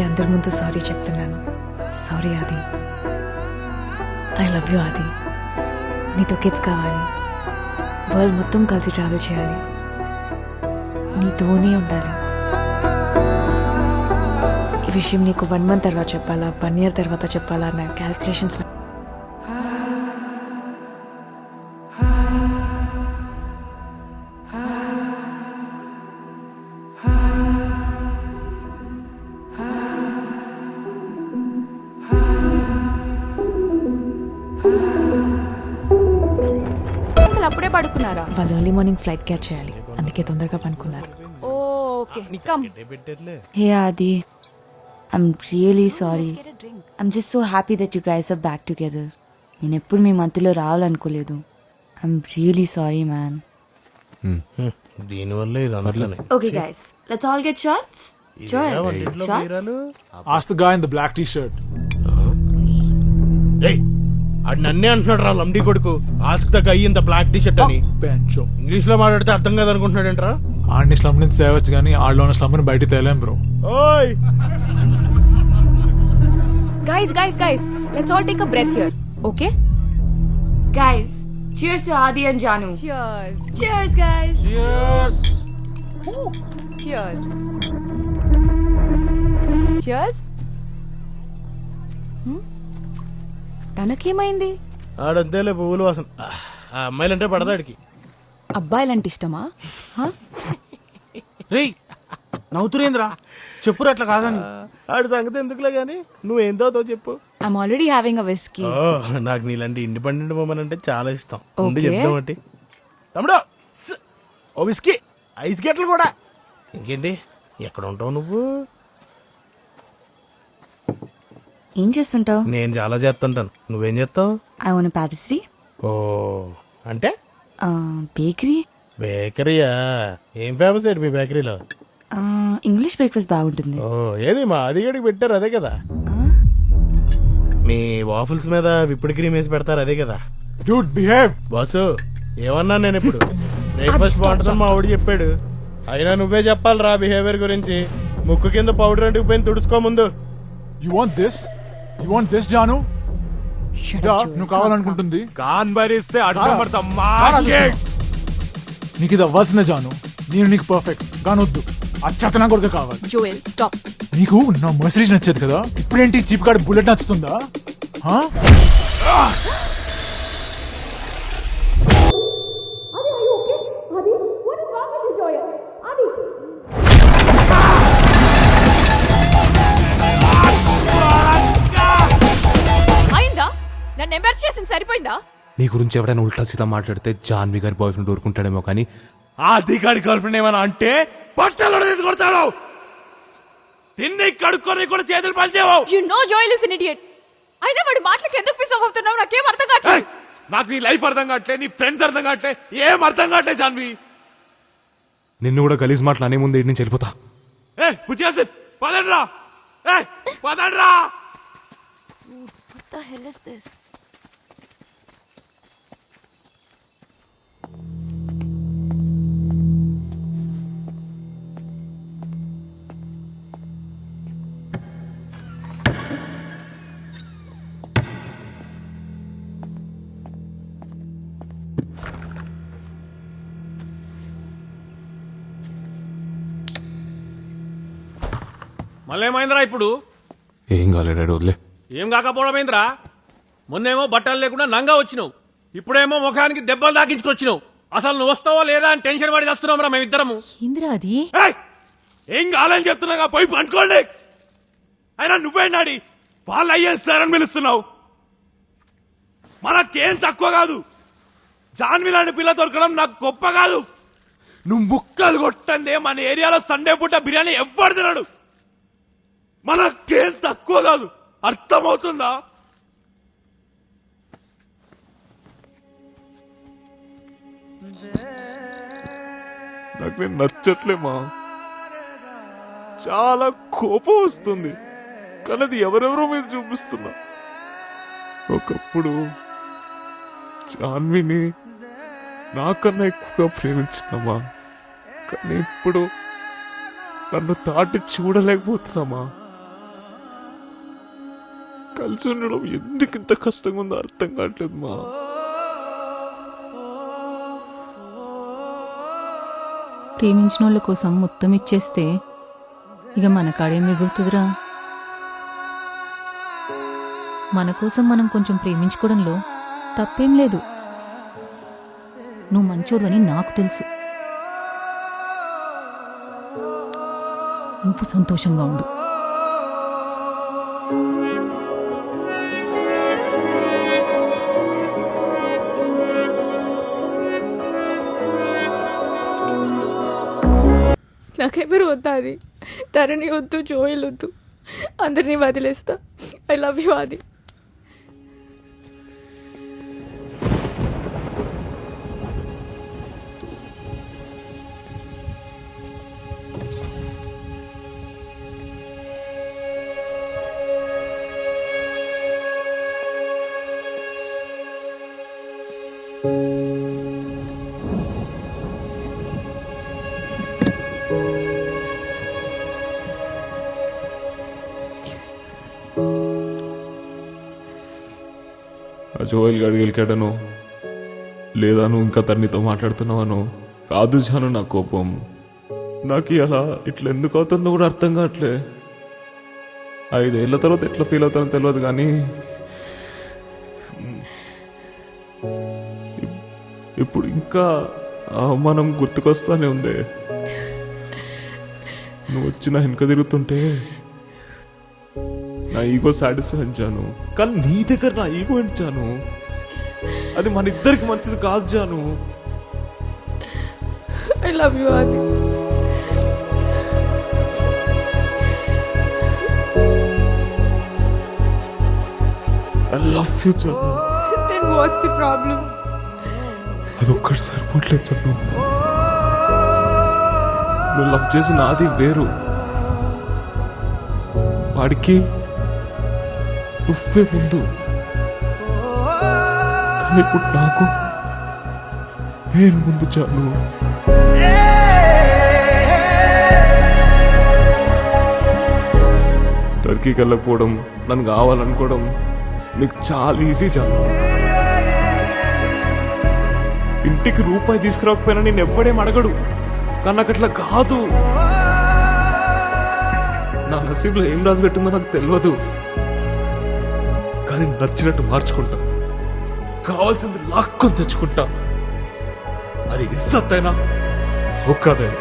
అందరి ముందు సారీ చెప్తున్నాను. సారీ ఆది. ఐ లవ్ యూ ఆది. నీతో కిడ్స్ కావాలి. వరల్డ్ మొత్తం కలిసి ట్రావెల్ చేయాలి. నీతోనే ఉండాలి. ఈ విషయం నీకు 1 month తర్వాత చెప్పాలా, 1 year తర్వాత చెప్పాలా, నా క్యాల్కులేషన్స్. అప్పుడే పడుకున్నారా? వాళ్ళు ఎర్లీ మార్నింగ్ ఫ్లైట్ క్యాచ్ చేయాలి, అందుకే తొందరగా పనుకున్నారు. Okay come. Hey Adi, I'm really sorry. I'm just so happy that you guys are back together. నేను ఎప్పుడు మీ మధ్యలో రావాలనుకోలేదు. I'm really sorry, man. దీనివల్ల ఇది Okay guys, let's all get shots. Sure. Shots? Ask the guy in the black t-shirt. అది నన్నే అంటున్నాడు రా లంబడి కొడుకు. Ask the guy in the black T shirt అని Bencho. ఇంగ్లీష్ లో మాట్లాడితే అర్థం కాదు అనుకుంటున్నాడంట్రా. ఆడిని స్లమ్ నుంచి తేవచ్చు కానీ ఆడలో ఉన్న స్లమ్ ని బయట తేలేం బ్రో. ఓయ్ Guys, let's all take a breath here. Okay? Guys, cheers to Adi and Janu. Cheers. Cheers guys. Cheers. Cheers. తనకేమైంది? ఆడంతేలే పువ్వులు వాసన. ఆ అమ్మాయిలంటే పడదాడికి. అబ్బాయిలంటే ఇష్టమా? రేయ్ నవ్వుతురేంద్రా, చెప్పురు అట్లా కాదని. ఆడి సంగతి ఎందుకులే గానీ నువ్వేం తాగుతావు చెప్పు. I'm already having a whiskey. ఓ నాకు నీలాంటి ఇండిపెండెంట్ ఉమెన్ అంటే చాలా ఇష్టం. ఉండి Okay. చెప్దామంటే తమ్ముడు ఓ విస్కీ, ఐస్ గెట్లు కూడా. ఇంకేంటి ఎక్కడ ఉంటావు నువ్వు? ఏం చేస్తుంటావు? నేను చాలా చేస్తుంటాను. నువ్వేం చేస్తావు? I want a pastry. ఓ అంటే బేకరీ. బేకరీయా? ఏం ఫేమస్ ఏంటి మీ బేకరీలో? ఇంగ్లీష్ బ్రేక్ఫాస్ట్ బాగుంటుంది. ఓ ఏది మా అదిగడికి పెట్టారు అదే కదా? మీ వాఫుల్స్ మీద విప్పుడు క్రీమ్ వేసి పెడతారు అదే కదా? Dude, behave. బాసు ఏమన్నా నేను ఇప్పుడు బ్రేక్ఫాస్ట్ బాగుంటుందని మా ఆవిడ చెప్పాడు. అయినా నువ్వే చెప్పాలి రా బిహేవియర్ గురించి. ముక్కు కింద పౌడర్ అంటుకుపోయింది, తుడుచుకో ముందు. You want this? You want this, Janu? నువ్వు కావాలనుకుంటుంది. కాన్ భరిస్తే అడ్డం పడతా. నీకు ఇది అవ్వాల్సిందే జాను. నేను నీకు పర్ఫెక్ట్ గానొద్దు. అచ్చతనా కొడుకు కావాలి. Joel, stop. నీకు నా మెసేజ్ నచ్చేది కదా, ఇప్పుడేంటి చీప్ గార్డ్ బుల్లెట్ నచ్చుతుందా? అయిందా? నన్ను ఎంబర్ చేసింది సరిపోయిందా? నీ గురించి ఎవడైనా ఉల్టా సీదా మాట్లాడితే జాన్వి గారి బాయ్ ఫ్రెండ్ ఊరుకుంటాడేమో కానీ ఆ దిగాడి గర్ల్ ఫ్రెండ్ ఏమైనా అంటే బట్టలు తీసుకొడతాడు. తిన్ని కడుక్కొని కూడా చేతులు పనిచేయవు. You know Joel is an idiot. అయినా వాడి మాటలకు ఎందుకు పిసోగవుతున్నావు? నాకేం అర్థం కావట్లేదు. నాకు నీ లైఫ్ అర్థం కావట్లే, నీ ఫ్రెండ్స్ అర్థం కావట్లే, ఏం అర్థం కావట్లే జాన్వి. నిన్ను కూడా గలీజ్ మాటలు అనే ముందు ఇంటి నుంచి వెళ్ళిపోతా. పదండ్రా, పదండ్రా. What the hell is this? మళ్ళేమైందిరా ఇప్పుడు? ఏం కాలేడు వదిలే. ఏం కాకపోవడమైందిరా? మొన్నేమో బట్టలు లేకుండా నంగా వచ్చినావు, ఇప్పుడేమో ముఖానికి దెబ్బలు దాకించుకొచ్చినావు. అసలు నువ్వు వస్తావో లేదా అని టెన్షన్ పడి వస్తున్నాం రా మేమిద్దరము. ఏందిరా అది? ఏం కాలని చెప్తున్నా పోయి పండుకోండి. అయినా నువ్వేనాడి వాళ్ళు అయ్యేస్తారని పిలుస్తున్నావు? మనకేం తక్కువ కాదు. జాన్వి లాంటి పిల్ల దొరకడం నాకు గొప్ప కాదు. నువ్వు ముక్కలు కొట్టందే మన ఏరియాలో సండే పూట బిర్యానీ ఎవ్వడు తినడు. మనకేం తక్కువ కాదు, అర్థమవుతుందా? నాకు నేను నచ్చట్లేమా, చాలా కోపం వస్తుంది, కానీ అది ఎవరెవరో మీద చూపిస్తున్నా. ఒకప్పుడు జాన్విని నాకన్నా ఎక్కువగా ప్రేమించినామా, కానీ ఇప్పుడు నన్ను తాటి చూడలేకపోతున్నామా. కలిసి ఉండడం ఎందుకు ఇంత కష్టంగా ఉందో అర్థం కావట్లేదు మా. ప్రేమించిన వాళ్ళ కోసం మొత్తం ఇచ్చేస్తే ఇక మన కాడే మిగులుతుందిరా. మన కోసం మనం కొంచెం ప్రేమించుకోవడంలో తప్పేం లేదు. నువ్వు మంచోడు అని నాకు తెలుసు. నువ్వు సంతోషంగా ఉండు. నాకెవరు వద్దా అది, తరణి వద్దు, జోయిల్ వద్దు, అందరినీ వదిలేస్తా. ఐ లవ్ యూ ఆది. ఆ జోయల్ గడి గెలికాడను లేదా నువ్వు ఇంకా తన్నితో మాట్లాడుతున్నావను కాదు జాను. నా కోపం నాకు అలా ఇట్లా ఎందుకు అవుతుందో కూడా అర్థం కావట్లే. 5 ఏళ్ల తర్వాత ఎట్లా ఫీల్ అవుతానో తెలియదు కానీ ఇప్పుడు ఇంకా ఆ అవమానం గుర్తుకొస్తానే ఉంది. నువ్వు వచ్చి నా వెనక తిరుగుతుంటే నా ఈగో సాటిస్ఫై జాను, కానీ నీ దగ్గర నా ఈగో ఏంటి జాను? అది మన ఇద్దరికి మంచిది కాదు జాను. I love you Aadi. I love you జాను. Then what's the problem? అదొక్కటి సరిపోవట్లేదు జాను. నువ్వు లవ్ చేసిన నాది వేరు, వాడికి నువ్వే ముందు. కానీ ఇప్పుడు నాకు నేను ముందు జాను. టర్కీకి వెళ్ళకపోవడం, నన్ను కావాలనుకోవడం నీకు చాలా ఈజీ జాను. ఇంటికి రూపాయి తీసుకురాకపోయినా నేను ఎవ్వడేం అడగడు, కానీ నాకు అట్లా కాదు. నా నసీబులో ఏం రాసి పెట్టిందో నాకు తెలియదు, కానీ నచ్చినట్టు మార్చుకుంటా. కావాల్సింది లాక్కొని తెచ్చుకుంటా. అది ఇస్సత్తైనా ఒక్కదైనా.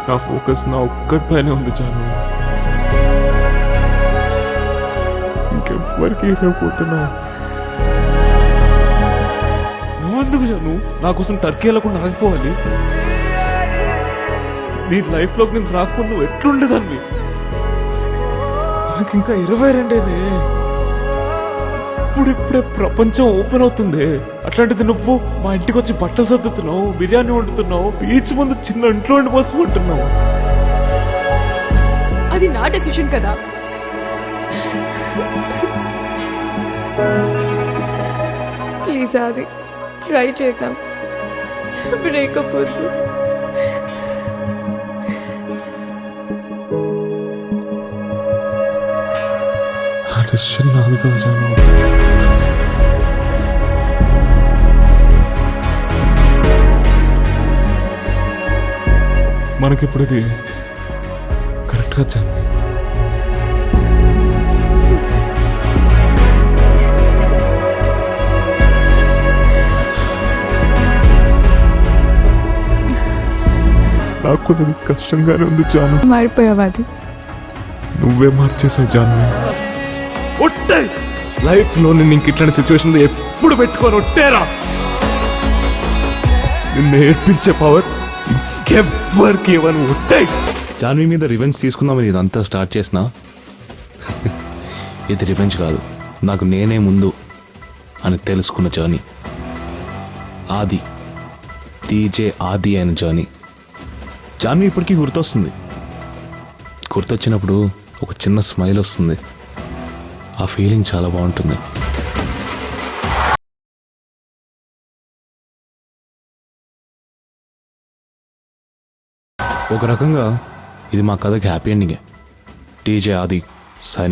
నా ఫోకస్ నా ఒక్కటిపైనే ఉంది జాను. ఇంకెవ్వరికి వెళ్ళకపోతున్నా. నువ్వెందుకు జాను నా కోసం టర్కీ వెళ్ళకుండా ఆగిపోవాలి? నీ లైఫ్లోకి నేను రాకముందు ఎట్లుండేదాన్ని? నాకు ఇంకా 22 ఇప్పుడిప్పుడే ప్రపంచం ఓపెన్ అవుతుంది. అట్లాంటిది నువ్వు మా ఇంటికి వచ్చి బట్టలు సర్దుతున్నావు, బిర్యానీ వండుతున్నావు, బీచ్ ముందు చిన్న ఇంట్లో ఉండిపోతుకుంటున్నావు. అది నా డెసిషన్ కదా. ప్లీజ్ ఆది, ట్రై చేద్దాం. బ్రేకప్ వద్దు. నాది కాదు జాను. మనకిప్పుడు ఇది కరెక్ట్గా జాను. నాకు కూడా కష్టంగానే ఉంది జాను. మారిపోయావా అది? నువ్వే మార్చేసావు జాను. ఒట్టే లైఫ్ లో నేను ఇంక ఇట్లాంటి సిచ్యువేషన్ ఎప్పుడు పెట్టుకొని ఒట్టేరా. నిన్ను ఏడ్పించే పవర్ ఇంకెవ్వరికి ఇవ్వను. ఒట్టే జాన్వి మీద రివెంజ్ తీసుకుందామని ఇదంతా స్టార్ట్ చేసినా ఇది రివెంజ్ కాదు, నాకు నేనే ముందు అని తెలుసుకున్న జర్నీ. ఆది, డీజే ఆది అయిన జర్నీ. జాన్వి ఇప్పటికీ గుర్తొస్తుంది. గుర్తొచ్చినప్పుడు ఒక చిన్న స్మైల్ వస్తుంది. ఆ ఫీలింగ్ చాలా బాగుంటుంది. ఒక రకంగా ఇది మా కథకి హ్యాపీ ఎండింగే. టీజే ఆది సైనింగ్.